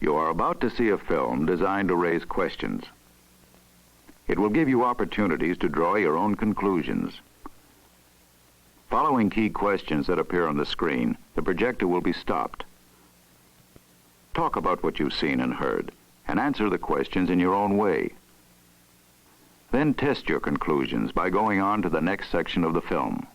You are about to see a film designed to raise questions. It will give you opportunities to draw your own conclusions. Following key questions that appear on the screen, the projector will be stopped. Talk about what you've seen and heard, and answer the questions in your own way. Then test your conclusions by going on to the next section of the film.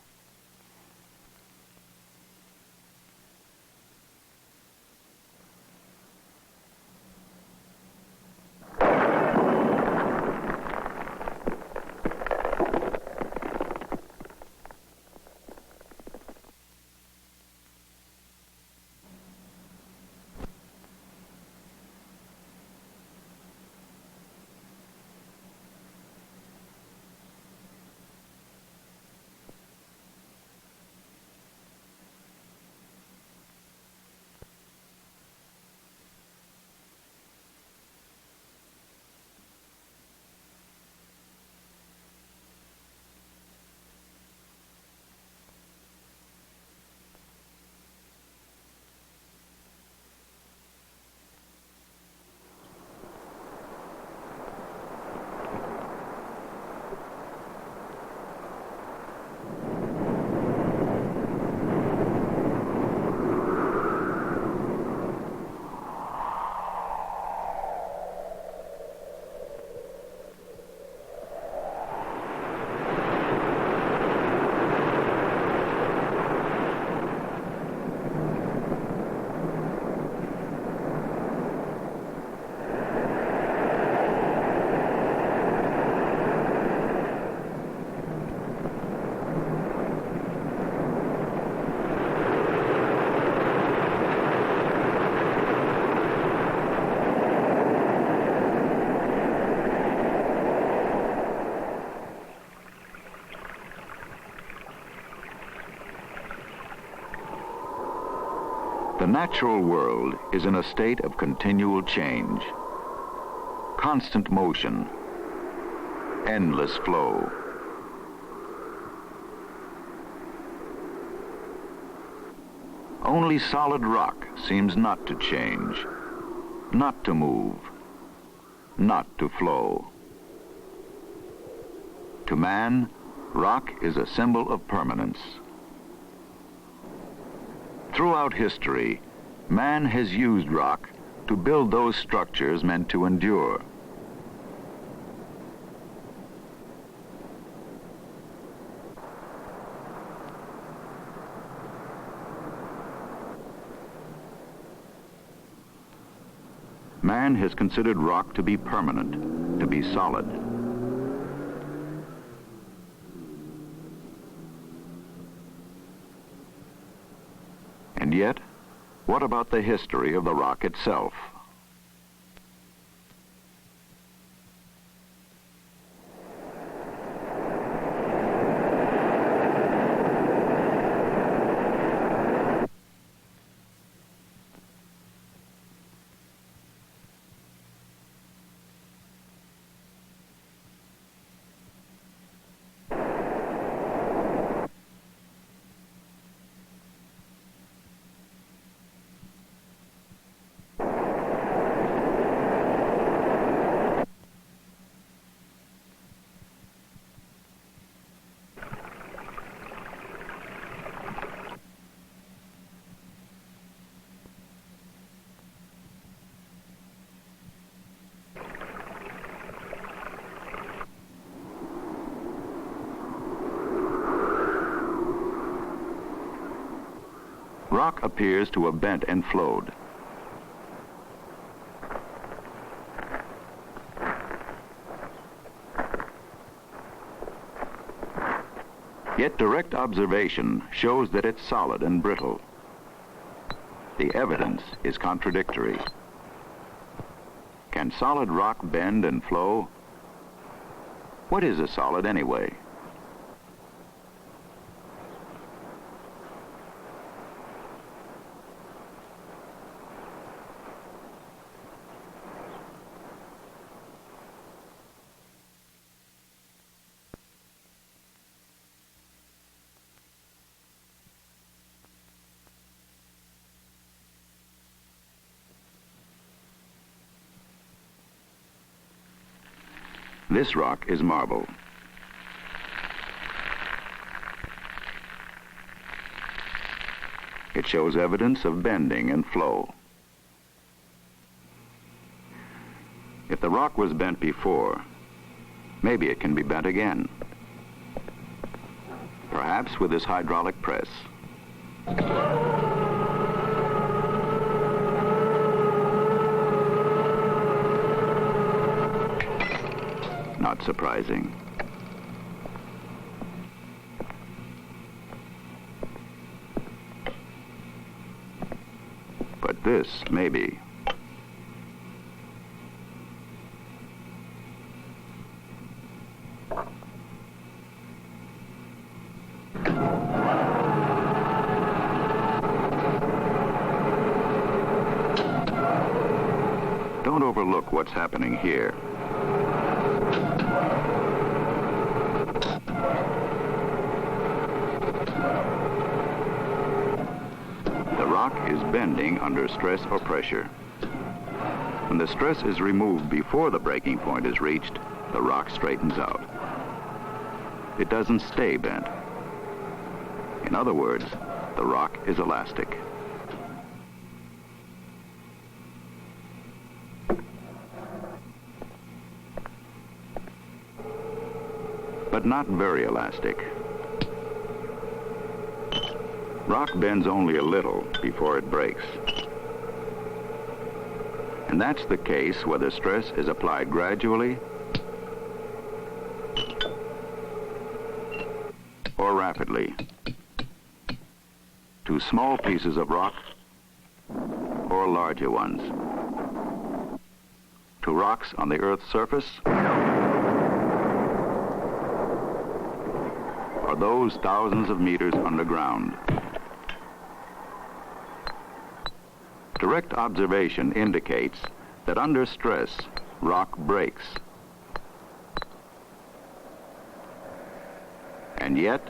The natural world is in a state of continual change, constant motion, endless flow. Only solid rock seems not to change, not to move, not to flow. To man, rock is a symbol of permanence. Throughout history, man has used rock to build those structures meant to endure. Man has considered rock to be permanent, to be solid. And yet, what about the history of the rock itself? Rock appears to have bent and flowed. Yet direct observation shows that it's solid and brittle. The evidence is contradictory. Can solid rock bend and flow? What is a solid anyway? This rock is marble. It shows evidence of bending and flow. If the rock was bent before, maybe it can be bent again. Perhaps with this hydraulic press. Not surprising. But this, maybe. Don't overlook what's happening here. The rock is bending under stress or pressure. When the stress is removed before the breaking point is reached, the rock straightens out. It doesn't stay bent. In other words, the rock is elastic. But not very elastic. Rock bends only a little before it breaks. And that's the case whether stress is applied gradually or rapidly to small pieces of rock or larger ones, to rocks on the Earth's surface or those thousands of meters underground. Direct observation indicates that under stress, rock breaks. And yet,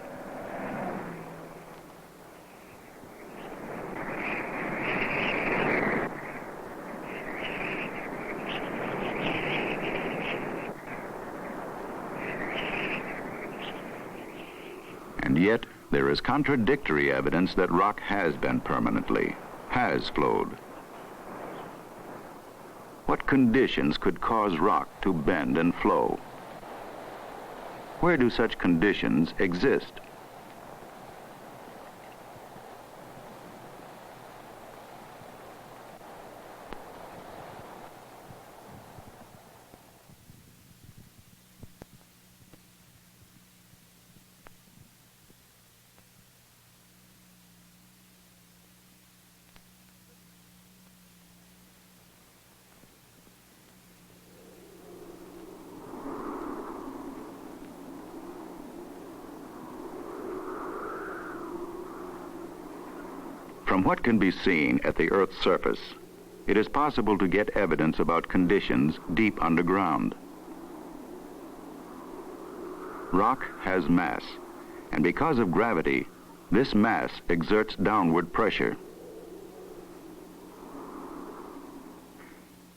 there is contradictory evidence that rock has bent permanently, has flowed. What conditions could cause rock to bend and flow? Where do such conditions exist? From what can be seen at the Earth's surface, it is possible to get evidence about conditions deep underground. Rock has mass, and because of gravity, this mass exerts downward pressure.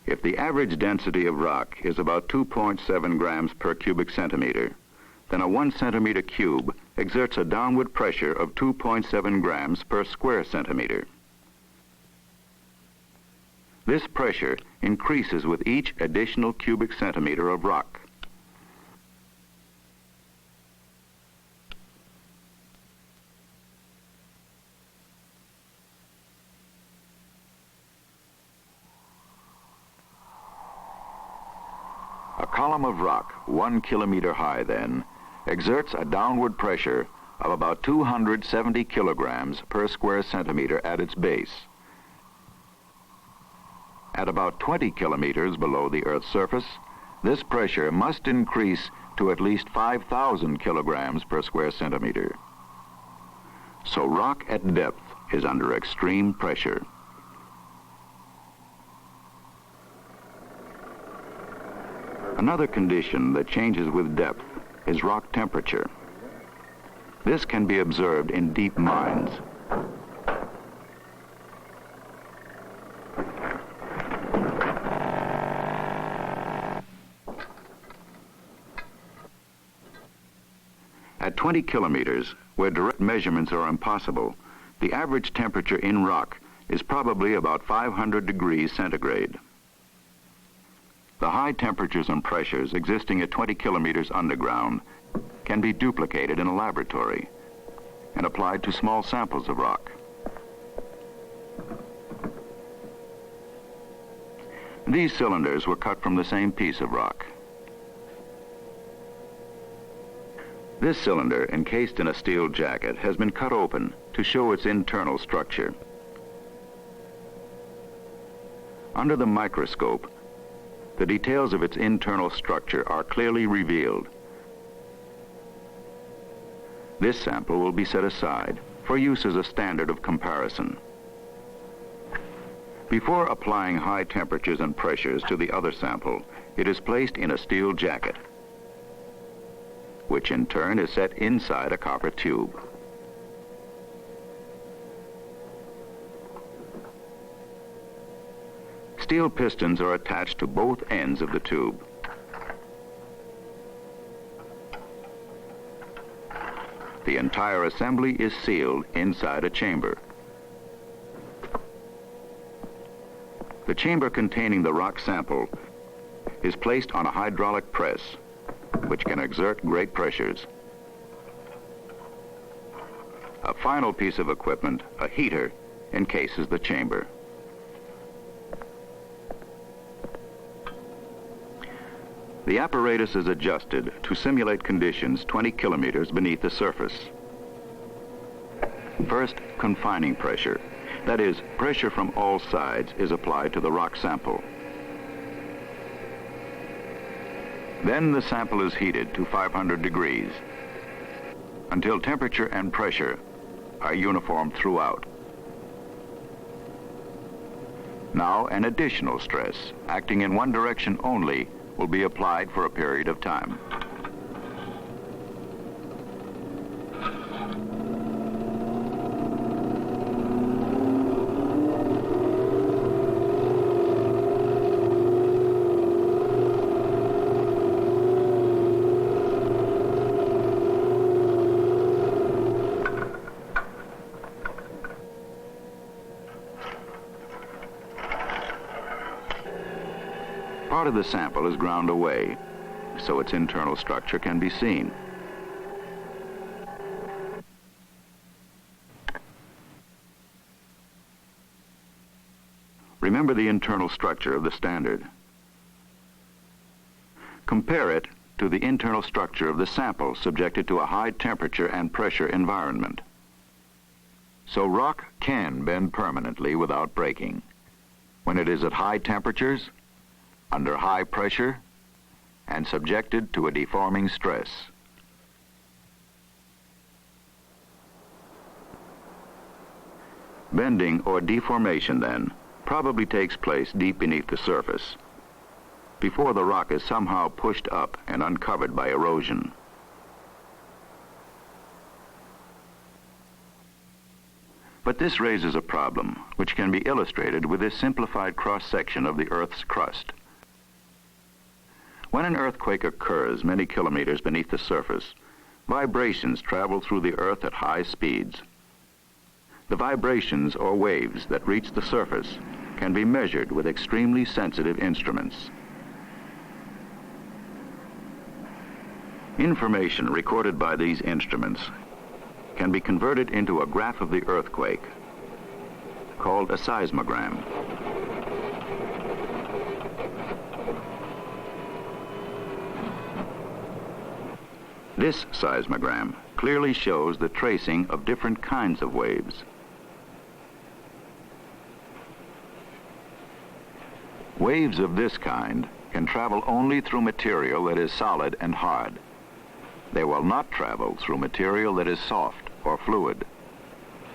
If the average density of rock is about 2.7 grams per cubic centimeter, then a 1 centimeter cube exerts a downward pressure of 2.7 grams per square centimeter. This pressure increases with each additional cubic centimeter of rock. A column of rock 1 kilometer high, then, exerts a downward pressure of about 270 kilograms per square centimeter at its base. At about 20 kilometers below the Earth's surface, this pressure must increase to at least 5,000 kilograms per square centimeter. So rock at depth is under extreme pressure. Another condition that changes with depth is rock temperature. This can be observed in deep mines. 20 kilometers, where direct measurements are impossible, the average temperature in rock is probably about 500 degrees centigrade. The high temperatures and pressures existing at 20 kilometers underground can be duplicated in a laboratory and applied to small samples of rock. These cylinders were cut from the same piece of rock. This cylinder, encased in a steel jacket, has been cut open to show its internal structure. Under the microscope, the details of its internal structure are clearly revealed. This sample will be set aside for use as a standard of comparison. Before applying high temperatures and pressures to the other sample, it is placed in a steel jacket, which in turn is set inside a copper tube. Steel pistons are attached to both ends of the tube. The entire assembly is sealed inside a chamber. The chamber containing the rock sample is placed on a hydraulic press, which can exert great pressures. A final piece of equipment, a heater, encases the chamber. The apparatus is adjusted to simulate conditions 20 kilometers beneath the surface. First, confining pressure. That is, pressure from all sides is applied to the rock sample. Then the sample is heated to 500 degrees until temperature and pressure are uniform throughout. Now, an additional stress, acting in one direction only, will be applied for a period of time. Part of the sample is ground away, so its internal structure can be seen. Remember the internal structure of the standard. Compare it to the internal structure of the sample subjected to a high temperature and pressure environment. So rock can bend permanently without breaking when it is at high temperatures, under high pressure, and subjected to a deforming stress. Bending or deformation, then, probably takes place deep beneath the surface, before the rock is somehow pushed up and uncovered by erosion. But this raises a problem, which can be illustrated with this simplified cross-section of the Earth's crust. When an earthquake occurs many kilometers beneath the surface, vibrations travel through the Earth at high speeds. The vibrations or waves that reach the surface can be measured with extremely sensitive instruments. Information recorded by these instruments can be converted into a graph of the earthquake, called a seismogram. This seismogram clearly shows the tracing of different kinds of waves. Waves of this kind can travel only through material that is solid and hard. They will not travel through material that is soft or fluid.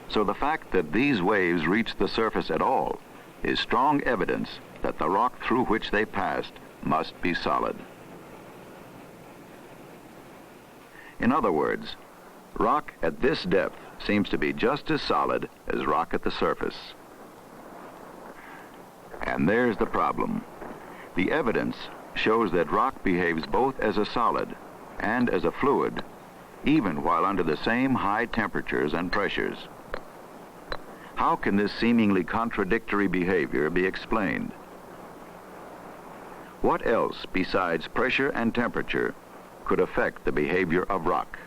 So the fact that these waves reach the surface at all is strong evidence that the rock through which they passed must be solid. In other words, rock at this depth seems to be just as solid as rock at the surface. And there's the problem. The evidence shows that rock behaves both as a solid and as a fluid, even while under the same high temperatures and pressures. How can this seemingly contradictory behavior be explained? What else besides pressure and temperature could affect the behavior of rock?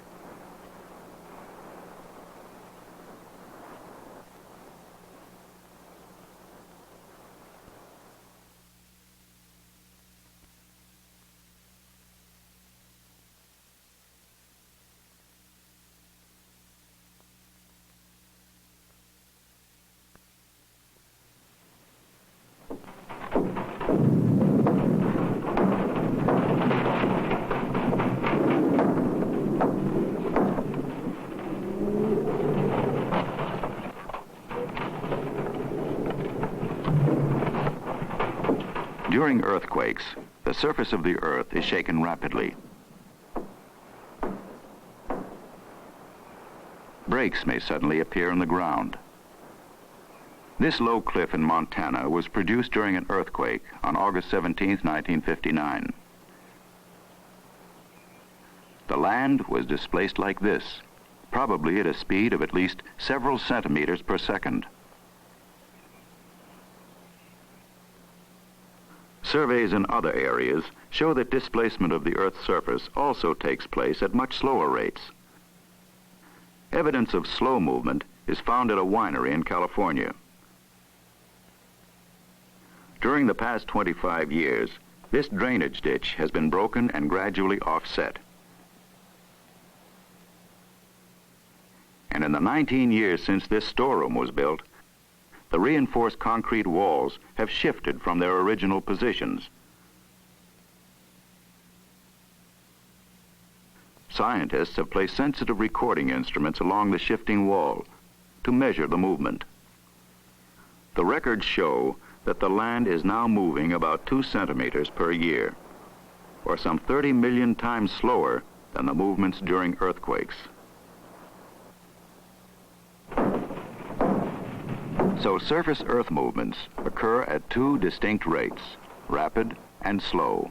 During earthquakes, the surface of the earth is shaken rapidly. Breaks may suddenly appear in the ground. This low cliff in Montana was produced during an earthquake on August 17, 1959. The land was displaced like this, probably at a speed of at least several centimeters per second. Surveys in other areas show that displacement of the Earth's surface also takes place at much slower rates. Evidence of slow movement is found at a winery in California. During the past 25 years, this drainage ditch has been broken and gradually offset. And in the 19 years since this storeroom was built, the reinforced concrete walls have shifted from their original positions. Scientists have placed sensitive recording instruments along the shifting wall to measure the movement. The records show that the land is now moving about 2 centimeters per year, or some 30 million times slower than the movements during earthquakes. So surface earth movements occur at 2 distinct rates, rapid and slow,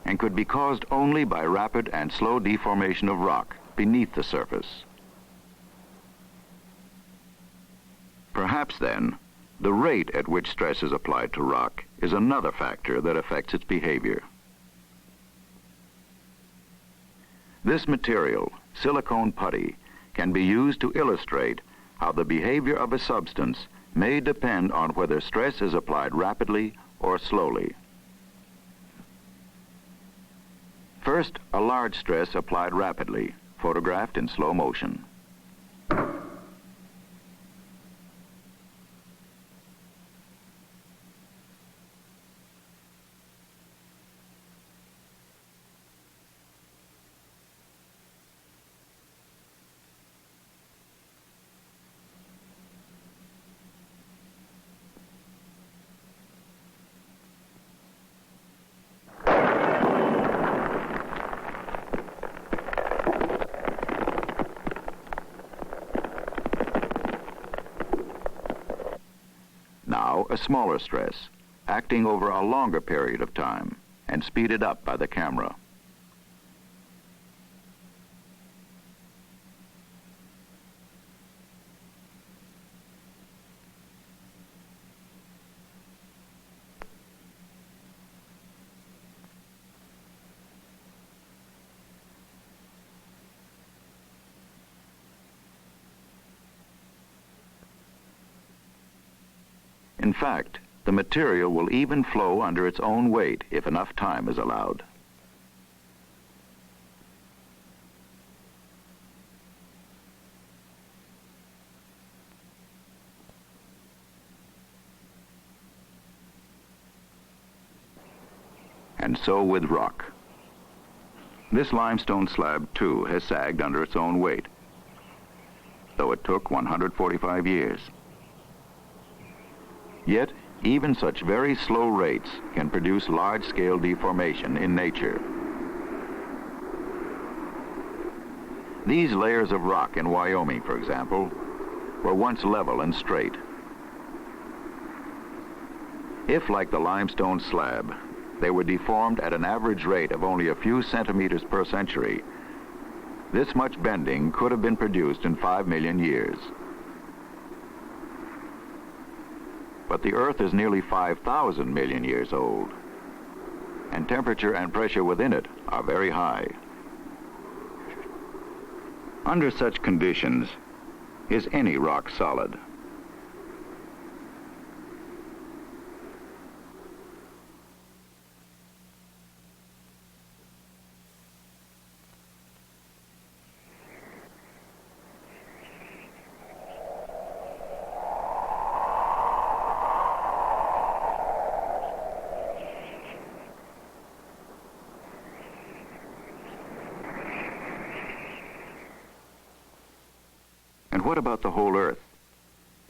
and could be caused only by rapid and slow deformation of rock beneath the surface. Perhaps then, the rate at which stress is applied to rock is another factor that affects its behavior. This material, silicone putty, can be used to illustrate how the behavior of a substance may depend on whether stress is applied rapidly or slowly. First, a large stress applied rapidly, photographed in slow motion. Now, a smaller stress, acting over a longer period of time and speeded up by the camera. In fact, the material will even flow under its own weight if enough time is allowed. And so with rock. This limestone slab, too, has sagged under its own weight, though it took 145 years. Yet, even such very slow rates can produce large-scale deformation in nature. These layers of rock in Wyoming, for example, were once level and straight. If, like the limestone slab, they were deformed at an average rate of only a few centimeters per century, This much bending could have been produced in 5 million years. But the Earth is nearly 5,000 million years old, and temperature and pressure within it are very high. Under such conditions, is any rock solid? And what about the whole Earth?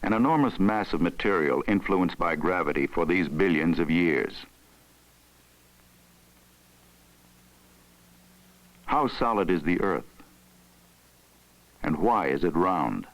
An enormous mass of material influenced by gravity for these billions of years. How solid is the Earth? And why is it round?